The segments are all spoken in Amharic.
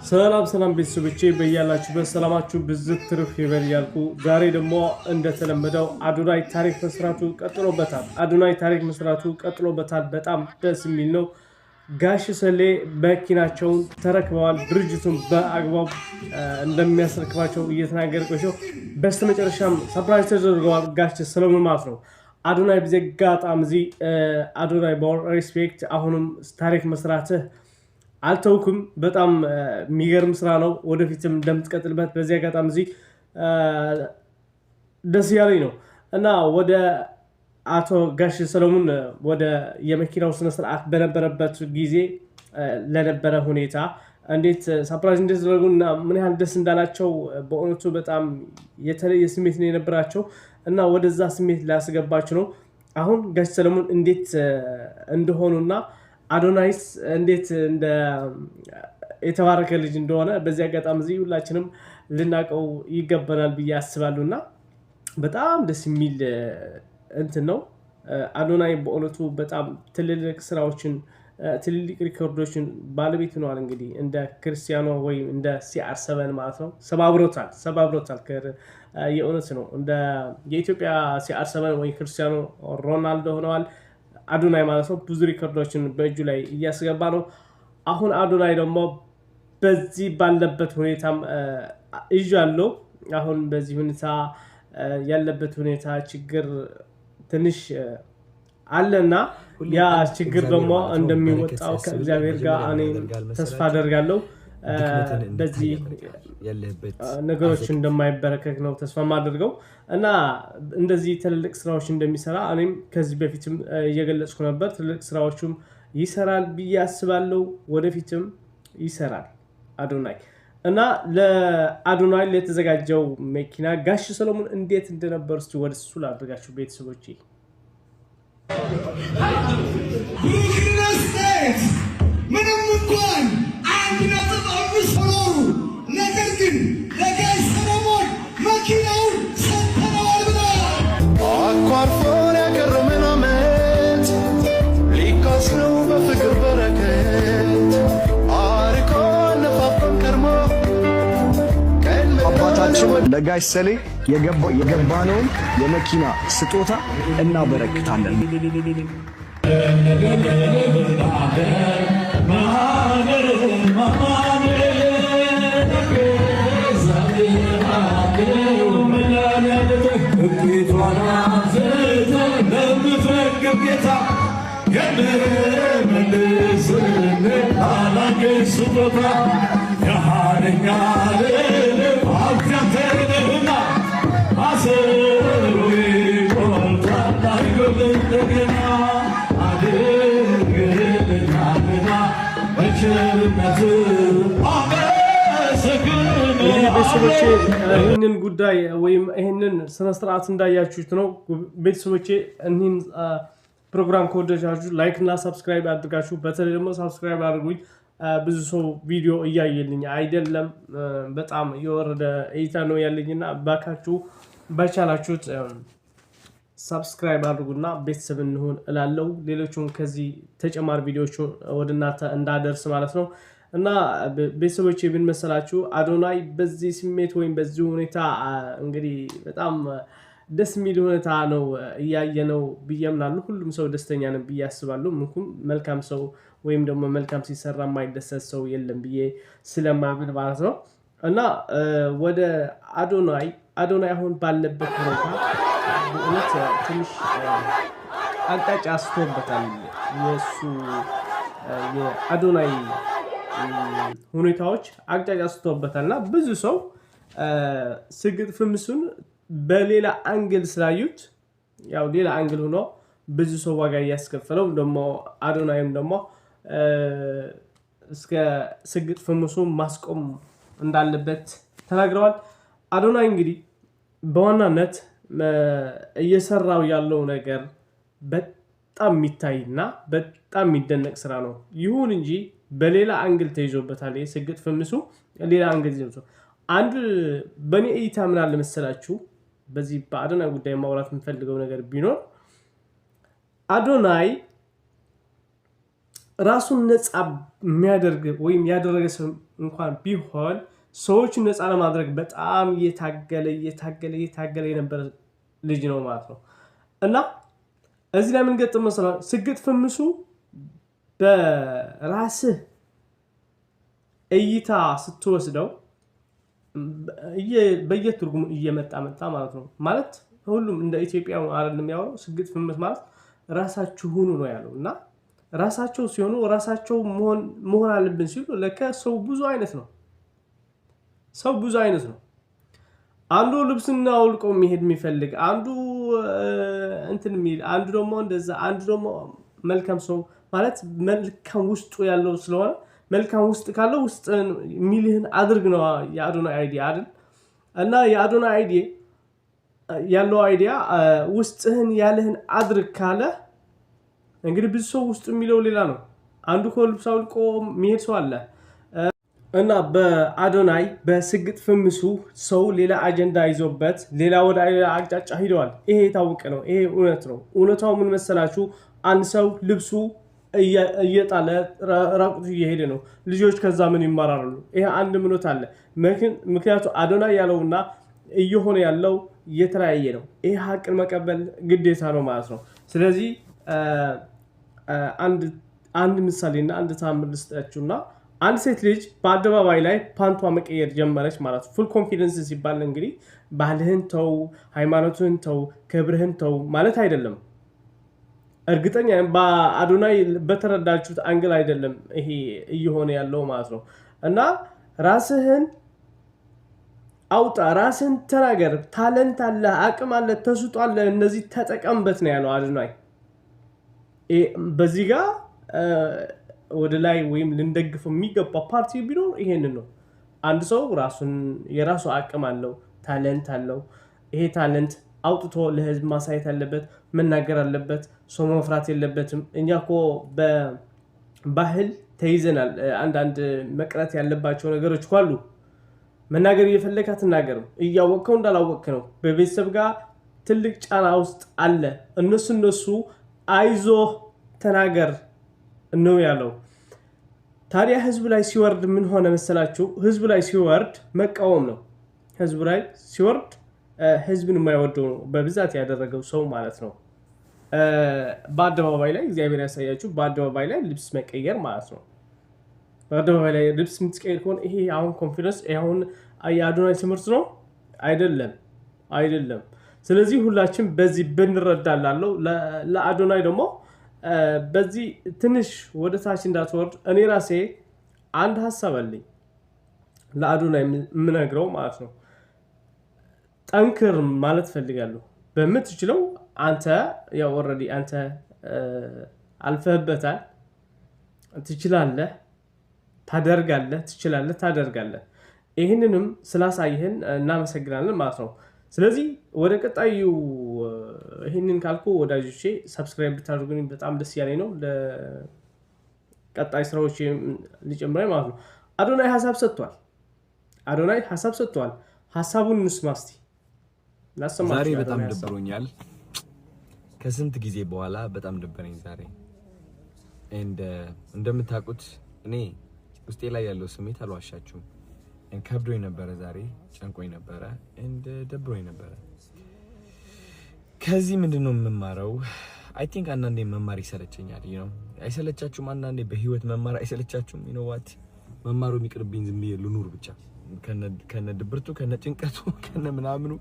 ሰላም ቤተሰቦቼ በያላችሁበት ሰላማችሁ ብዝት ትርፍ ይበል ያልኩ ዛሬ ደግሞ እንደተለመደው አዶናይ ታሪክ መስራቱ ቀጥሎበታል በጣም ደስ የሚል ነው። ጋሽ ሰሌ መኪናቸውን ተረክበዋል። ድርጅቱን በአግባብ እንደሚያስረክባቸው እየተናገረ ቆይቶ በስተመጨረሻም ሰርፕራይዝ ተደርገዋል ጋሽ ሰለሞን ማለት ነው። አዶናይ በዘጋጣም እዚ አዶናይ ቦር ሪስፔክት አሁንም ታሪክ መስራትህ አልተውኩም በጣም የሚገርም ስራ ነው። ወደፊትም እንደምትቀጥልበት በዚህ አጋጣሚ እዚ ደስ ያለኝ ነው እና ወደ አቶ ጋሽ ሰለሞን ወደ የመኪናው ስነ ስርዓት በነበረበት ጊዜ ለነበረ ሁኔታ እንዴት ሰርፕራይዝ እንደተደረጉና ምን ያህል ደስ እንዳላቸው በእውነቱ በጣም የተለየ ስሜት ነው የነበራቸው እና ወደዛ ስሜት ላስገባችሁ ነው። አሁን ጋሽ ሰለሞን እንዴት እንደሆኑና አዶናይስ እንዴት እንደ የተባረከ ልጅ እንደሆነ በዚህ አጋጣሚ እዚ ሁላችንም ልናቀው ይገባናል ብዬ አስባለሁና በጣም ደስ የሚል እንትን ነው። አዶናይ በእውነቱ በጣም ትልልቅ ስራዎችን ትልልቅ ሪኮርዶችን ባለቤት ሆኗል። እንግዲህ እንደ ክርስቲያኖ ወይ እንደ CR7 ማለት ነው ሰባብሮታል የእውነት ነው። እንደ የኢትዮጵያ CR7 ወይ ክርስቲያኖ ሮናልዶ ሆነዋል አዶናይ ማለት ነው። ብዙ ሪኮርዶችን በእጁ ላይ እያስገባ ነው። አሁን አዶናይ ደግሞ በዚህ ባለበት ሁኔታም ይዣለው አሁን በዚህ ሁኔታ ያለበት ሁኔታ ችግር ትንሽ አለና ያ ችግር ደግሞ እንደሚወጣው ከእግዚአብሔር ጋር እኔ ተስፋ አደርጋለሁ። በዚህ ነገሮች እንደማይበረከክ ነው ተስፋ ማድረገው እና እንደዚህ ትልልቅ ስራዎች እንደሚሰራ እኔም ከዚህ በፊትም እየገለጽኩ ነበር። ትልልቅ ስራዎችም ይሰራል ብዬ አስባለሁ። ወደፊትም ይሰራል አዶናይ እና ለአዶናይ ለተዘጋጀው መኪና ጋሽ ሰለሞን እንዴት እንደነበር እስቲ ወደሱ ላድርጋችሁ ቤተሰቦቼ። ምንም እንኳን አንድ ነጥብ አምስት ነገር ግን ለጋሽ ሰለሞን መኪናውን ሰጥተነዋል ብለዋል። አኳርፎን ያከረመን ዓመት ሊካስ ነው በፍቅር በረከት አርቆ ነፋፈን ከርሞ አባታችን ለጋሽ ሰሌ የገባነውን የመኪና ስጦታ እናበረክታለን። ቤተሰቦቼ ይህንን ጉዳይ ወይም ይህንን ስነ ስርዓት እንዳያችሁት ነው። ቤተሰቦቼ እኒህን ፕሮግራም ከወደዳችሁ ላይክ እና ሰብስክራይብ አድርጋችሁ በተለይ ደግሞ ሰብስክራይብ አድርጉኝ። ብዙ ሰው ቪዲዮ እያየልኝ አይደለም፣ በጣም የወረደ እይታ ነው ያለኝና ባካችሁ በቻላችሁት ሰብስክራይብ አድርጉና ቤተሰብ እንሁን እላለሁ። ሌሎቹም ከዚህ ተጨማሪ ቪዲዮዎች ወደ እናንተ እንዳደርስ ማለት ነው። እና ቤተሰቦቼ ምን መሰላችሁ አዶናይ በዚህ ስሜት ወይም በዚህ ሁኔታ እንግዲህ በጣም ደስ የሚል ሁኔታ ነው እያየነው ብዬምናለሁ። ሁሉም ሰው ደስተኛ ነው ብዬ አስባለሁ። ምክንያቱም መልካም ሰው ወይም ደግሞ መልካም ሲሰራ የማይደሰት ሰው የለም ብዬ ስለማምን ማለት ነው። እና ወደ አዶናይ አሁን ባለበት ሁኔታ በእውነት ትንሽ አቅጣጫ አስቶበታል። የሱ የአዶናይ ሁኔታዎች አቅጣጫ አስቶበታልና ብዙ ሰው ስግጥ ፍምሱን በሌላ አንግል ስላዩት ያው ሌላ አንግል ሆኖ ብዙ ሰው ዋጋ ያስከፈለው ደግሞ አዶናይም ደግሞ እስከ ስግጥ ፍምሱ ማስቆም እንዳለበት ተናግረዋል። አዶናይ እንግዲህ በዋናነት እየሰራው ያለው ነገር በጣም የሚታይና በጣም የሚደነቅ ስራ ነው። ይሁን እንጂ በሌላ አንግል ተይዞበታል። ስግጥ ፍምሱ ሌላ አንግል ይዞ አንድ በኔ እይታ ምን አለ መሰላችሁ በዚህ በአዶናይ ጉዳይ ማውራት የምፈልገው ነገር ቢኖር አዶናይ ራሱን ነፃ የሚያደርግ ወይም ያደረገ ሰው እንኳን ቢሆን ሰዎችን ነፃ ለማድረግ በጣም እየታገለ የነበረ ልጅ ነው ማለት ነው። እና እዚህ ላይ ምን ገጠመ መሰለህ? ስግጥ ፍምሱ በራስህ እይታ ስትወስደው በየትርጉሙ እየመጣ ማለት ነው። ማለት ሁሉም እንደ ኢትዮጵያ አይደለም ያወራው። ስግጥ ፍምስ ማለት ራሳችሁ ሁኑ ነው ያለው። እና ራሳቸው ሲሆኑ ራሳቸው መሆን አለብን ሲሉ ለከ ሰው ብዙ አይነት ነው። አንዱ ልብስና አውልቆ የሚሄድ የሚፈልግ፣ አንዱ እንትን የሚል፣ አንዱ ደግሞ እንደዛ፣ አንዱ ደግሞ መልካም ሰው ማለት መልካም ውስጡ ያለው ስለሆነ መልካም ውስጥ ካለው ውስጥ ሚልህን አድርግ ነው የአዶናይ አይዲያ አይደል? እና የአዶናይ አይዲያ ያለው አይዲያ ውስጥህን ያለህን አድርግ ካለ እንግዲህ ብዙ ሰው ውስጥ የሚለው ሌላ ነው። አንዱ ልብስ አውልቆ የሚሄድ ሰው አለ። እና በአዶናይ በስግጥ ፍምሱ ሰው ሌላ አጀንዳ ይዞበት ሌላ ወደ አቅጣጫ ሂደዋል። ይሄ የታወቀ ነው። ይሄ እውነት ነው። እውነታው ምን መሰላችሁ? አንድ ሰው ልብሱ እየጣለ ራቁቱ እየሄደ ነው። ልጆች ከዛ ምን ይማራሉ? ይሄ አንድ ምኖት አለ። ምክንያቱ አዶናይ ያለውና እየሆነ ያለው የተለያየ ነው። ይሄ ሀቅን መቀበል ግዴታ ነው ማለት ነው። ስለዚህ አንድ ምሳሌና አንድ ተአምር ልስጣችሁና አንድ ሴት ልጅ በአደባባይ ላይ ፓንቷ መቀየር ጀመረች ማለት ነው። ፉል ኮንፊደንስ ሲባል እንግዲህ ባህልህን ተው፣ ሃይማኖትህን ተው፣ ክብርህን ተው ማለት አይደለም። እርግጠኛ በአዶናይ በተረዳችሁት አንግል አይደለም ይሄ እየሆነ ያለው ማለት ነው። እና ራስህን አውጣ፣ ራስህን ተናገር። ታለንት አለ፣ አቅም አለ፣ ተሰጥኦ አለ፣ እነዚህ ተጠቀምበት ነው ያለው አዶናይ። በዚህ ጋር ወደ ላይ ወይም ልንደግፈው የሚገባ ፓርቲ ቢኖር ይሄንን ነው። አንድ ሰው የራሱ አቅም አለው፣ ታለንት አለው። ይሄ ታለንት አውጥቶ ለህዝብ ማሳየት አለበት፣ መናገር አለበት። ሰው መፍራት የለበትም። እኛ እኮ በባህል ተይዘናል። አንዳንድ መቅረት ያለባቸው ነገሮች ካሉ መናገር እየፈለግ አትናገርም። እያወቅከው እንዳላወቅክ ነው። በቤተሰብ ጋር ትልቅ ጫና ውስጥ አለ። እነሱ አይዞህ ተናገር ነው ያለው። ታዲያ ህዝብ ላይ ሲወርድ ምን ሆነ መሰላችሁ? ህዝብ ላይ ሲወርድ መቃወም ነው። ህዝብ ላይ ሲወርድ ህዝብን የማይወደው ነው በብዛት ያደረገው ሰው ማለት ነው። በአደባባይ ላይ እግዚአብሔር ያሳያችሁ፣ በአደባባይ ላይ ልብስ መቀየር ማለት ነው። በአደባባይ ላይ ልብስ የምትቀይር ከሆነ ይሄ አሁን ኮንፊደንስ አሁን የአዶናይ ትምህርት ነው አይደለም። ስለዚህ ሁላችን በዚህ ብንረዳላለው። ለአዶናይ ደግሞ በዚህ ትንሽ ወደ ታች እንዳትወርድ እኔ ራሴ አንድ ሀሳብ አለኝ ለአዶናይ የምነግረው ማለት ነው። ጠንክር ማለት ፈልጋለሁ። በምትችለው አንተ ያው ኦልሬዲ አንተ አልፈህበታል፣ ትችላለህ፣ ታደርጋለህ። ይህንንም ስላሳይህን እናመሰግናለን ማለት ነው። ስለዚህ ወደ ቀጣዩ ይህንን ካልኩ ወዳጆቼ ሰብስክራይብ ብታደርጉኝ በጣም ደስ ያለኝ ነው። ለቀጣይ ስራዎች ሊጨምራይ ማለት ነው። አዶናይ ሀሳብ ሰጥቷል። ሀሳቡን እንስማ እስቲ። ዛሬ በጣም ደብሮኛል። ከስንት ጊዜ በኋላ በጣም ደበረኝ ዛሬ። እንደምታውቁት እኔ ውስጤ ላይ ያለው ስሜት አልዋሻችሁም። ከብዶኝ ነበረ ዛሬ፣ ጨንቆኝ ነበረ፣ ደብሮኝ ነበረ። ከዚህ ምንድነው የምማረው? አይ ቲንክ አንዳንዴ መማር ይሰለቸኛል። አይሰለቻችሁም? አንዳንዴ በህይወት መማር አይሰለቻችሁም? ዋት መማሩ የሚቅርብኝ ዝም ብዬ ልኑር ብቻ ከነ ድብርቱ ከነ ጭንቀቱ ከነ ምናምኑ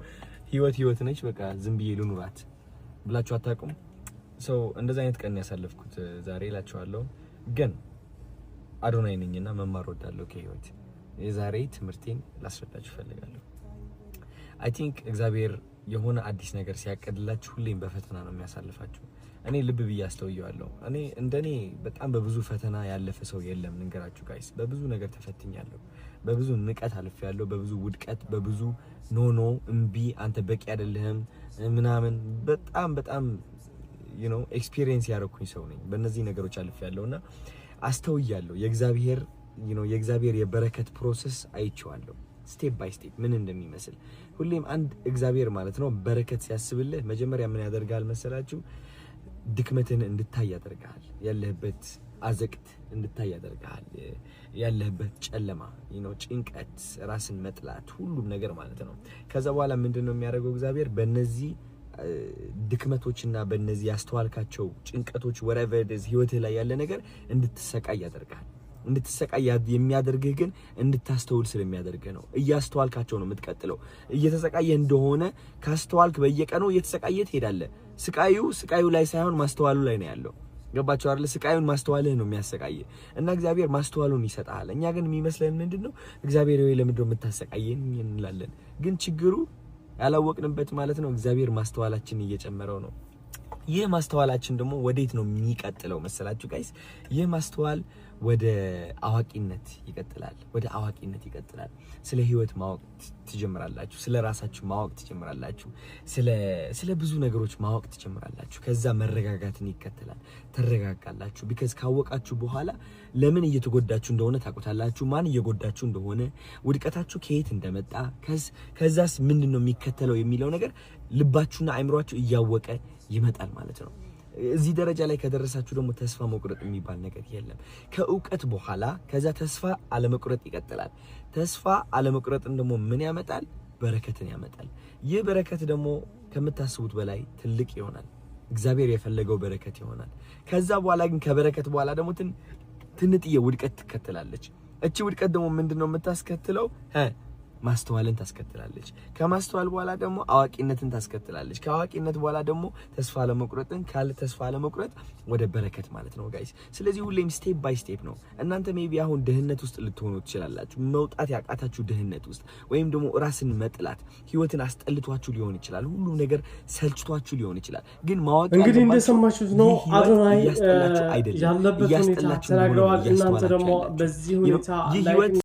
ህይወት ነች፣ በቃ ዝም ብዬ ልኑራት ብላችሁ አታውቁም? ሰው እንደዛ አይነት ቀን ያሳለፍኩት ዛሬ እላችኋለሁ። ግን አዶናይ ነኝና መማር ወዳለሁ ከህይወት። የዛሬ ትምህርቴን ላስረዳችሁ ፈልጋለሁ። አይ ቲንክ እግዚአብሔር የሆነ አዲስ ነገር ሲያቀድላችሁ ሁሌም በፈተና ነው የሚያሳልፋችሁ። እኔ ልብ ብዬ አስተውየዋለሁ። እንደኔ በጣም በብዙ ፈተና ያለፈ ሰው የለም። ንገራችሁ ጋይስ፣ በብዙ ነገር ተፈትኛለሁ። በብዙ ንቀት አልፌያለሁ፣ በብዙ ውድቀት፣ በብዙ ኖ እምቢ፣ አንተ በቂ አይደለህም ምናምን በጣም ኤክስፒሪየንስ ያደረኩኝ ሰው ነኝ። በእነዚህ ነገሮች አልፌያለሁና አስተውያለሁ። የእግዚአብሔር የበረከት ፕሮሰስ አይቼዋለሁ፣ ስቴፕ ባይ ስቴፕ ምን እንደሚመስል። ሁሌም አንድ እግዚአብሔር ማለት ነው በረከት ሲያስብልህ መጀመሪያ ምን ያደርጋል መሰላችሁ? ድክመትን እንድታይ ያደርጋል። ያለህበት አዘቅት እንድታይ ያደርጋል። ያለህበት ጨለማ ጭንቀት፣ ራስን መጥላት፣ ሁሉም ነገር ማለት ነው። ከዛ በኋላ ምንድነው የሚያደርገው እግዚአብሔር በእነዚህ ድክመቶችና በእነዚህ ያስተዋልካቸው ጭንቀቶች whatever it is ህይወትህ ላይ ያለ ነገር እንድትሰቃይ ያደርጋል። እንድትሰቃይ የሚያደርግህ ግን እንድታስተውል ስለሚያደርግህ ነው። እያስተዋልካቸው ነው የምትቀጥለው። እየተሰቃየ እንደሆነ ካስተዋልክ በየቀኑ እየተሰቃየ ትሄዳለህ። ስቃዩ ላይ ሳይሆን ማስተዋሉ ላይ ነው ያለው። ገባችሁ አይደል? ስቃዩን ማስተዋልህ ነው የሚያሰቃየ እና እግዚአብሔር ማስተዋሉን ይሰጣል። እኛ ግን የሚመስለን ምንድነው እግዚአብሔር ወይ ለምንድነው የምታሰቃየን እንላለን። ግን ችግሩ ያላወቅንበት ማለት ነው እግዚአብሔር ማስተዋላችን እየጨመረው ነው። ይህ ማስተዋላችን ደግሞ ወዴት ነው የሚቀጥለው መሰላችሁ ጋይስ? ይህ ማስተዋል ወደ አዋቂነት ይቀጥላል። ወደ አዋቂነት ይቀጥላል። ስለ ህይወት ማወቅ ትጀምራላችሁ። ስለ ራሳችሁ ማወቅ ትጀምራላችሁ። ስለ ብዙ ነገሮች ማወቅ ትጀምራላችሁ። ከዛ መረጋጋትን ይከተላል። ተረጋጋላችሁ። ቢካዝ ካወቃችሁ በኋላ ለምን እየተጎዳችሁ እንደሆነ ታውቁታላችሁ። ማን እየጎዳችሁ እንደሆነ፣ ውድቀታችሁ ከየት እንደመጣ፣ ከዛስ ምንድነው የሚከተለው የሚለው ነገር ልባችሁና አእምሯችሁ እያወቀ ይመጣል ማለት ነው። እዚህ ደረጃ ላይ ከደረሳችሁ ደግሞ ተስፋ መቁረጥ የሚባል ነገር የለም። ከእውቀት በኋላ ከዛ ተስፋ አለመቁረጥ ይቀጥላል። ተስፋ አለመቁረጥን ደግሞ ምን ያመጣል? በረከትን ያመጣል። ይህ በረከት ደግሞ ከምታስቡት በላይ ትልቅ ይሆናል። እግዚአብሔር የፈለገው በረከት ይሆናል። ከዛ በኋላ ግን ከበረከት በኋላ ደግሞ ትንጥዬ ውድቀት ትከተላለች። እቺ ውድቀት ደግሞ ምንድነው የምታስከትለው? ማስተዋልን ታስከትላለች። ከማስተዋል በኋላ ደግሞ አዋቂነትን ታስከትላለች። ከአዋቂነት በኋላ ደግሞ ተስፋ ለመቁረጥን፣ ካለ ተስፋ ለመቁረጥ ወደ በረከት ማለት ነው ጋይስ። ስለዚህ ሁሌም ስቴፕ ባይ ስቴፕ ነው። እናንተ ሜቢ አሁን ድህነት ውስጥ ልትሆኑ ትችላላችሁ። መውጣት ያቃታችሁ ድህነት ውስጥ፣ ወይም ደግሞ ራስን መጥላት፣ ህይወትን አስጠልቷችሁ ሊሆን ይችላል። ሁሉ ነገር ሰልችቷችሁ ሊሆን ይችላል። ግን ማወቅ እንግዲህ እንደሰማችሁት ነው አዶናይ ያለበት ሁኔታ ተናግረዋል። እናንተ ደግሞ በዚህ ሁኔታ